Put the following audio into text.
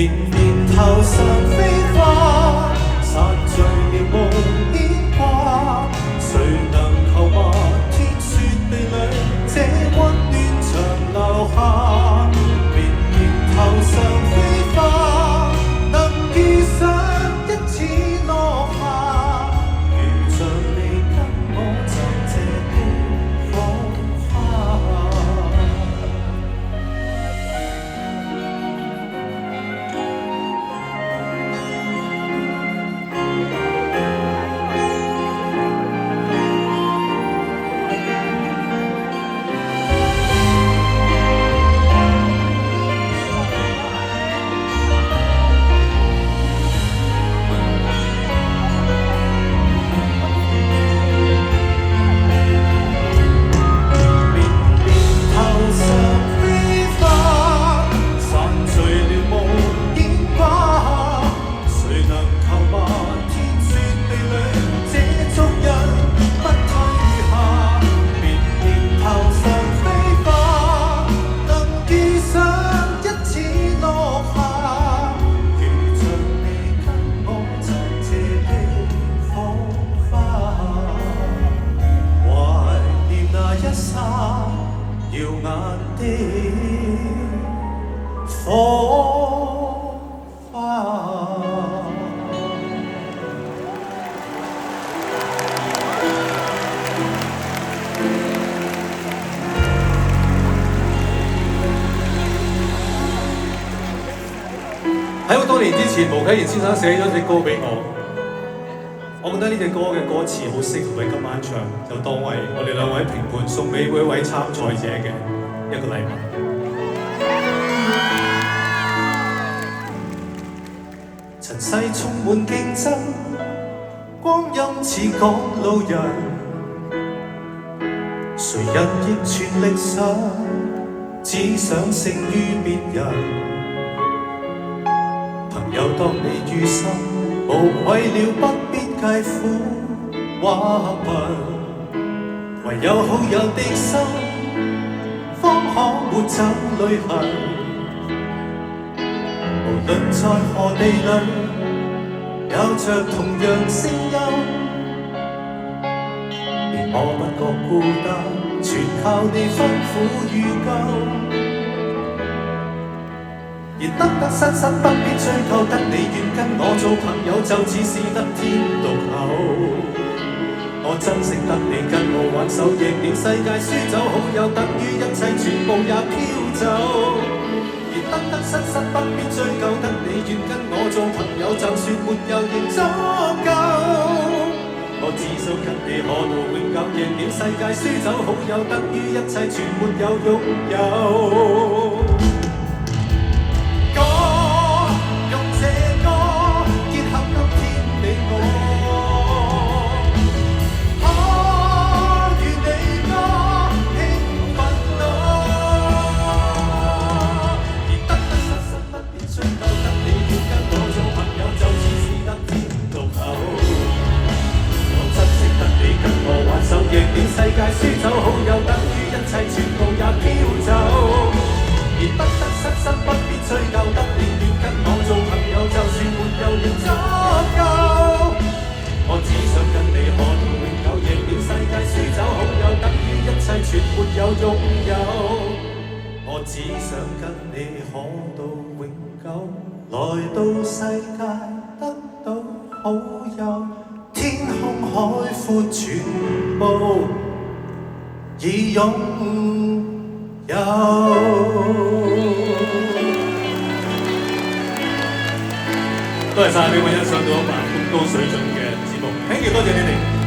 綿綿頭上飛花，散聚了夢牽掛。誰能求漫天雪地裏，這溫暖長留下？綿綿頭上飛花，能遇上一次落下，如像你跟我就這的火花。耀眼的火花。喺好多年之前，毛啟賢先生寫咗隻歌俾我覺得呢隻歌嘅歌詞好適合喺今晚唱，就當為我哋兩位評判送俾每一位參賽者嘅一個禮物。塵世充滿競爭，光陰似趕路人，誰人亦全力想，只想勝於別人。朋友當你於心，無謂了不必介乎或貧，唯有好友的心，方可抹走淚痕。無論在何地裏，有着同樣聲音，連我不覺孤單，全靠你吩咐與救。而得得失失不必追究，得你願跟我做朋友，就似是得天獨厚。我珍惜得你跟我挽手，贏了世界輸走好友，等於一切全部也飄走。而得得失失不必追究，得你願跟我做朋友，就算沒有亦足夠。我只想跟你可到永久，贏了世界輸走好友，等於一切全沒有擁有。贏了世界輸走好友，等於一切全部也飄走。而得得失失不必追究，得你願跟我做朋友，就算沒有亦足夠。我只想跟你可到永久，贏了世界輸走好友，等於一切全沒有擁有。我只想跟你可到永久，來到世界得到好友。天空海闊，全部已擁有。多謝晒俾我欣賞到一晚咁高水準嘅節目，thank you，多謝你哋。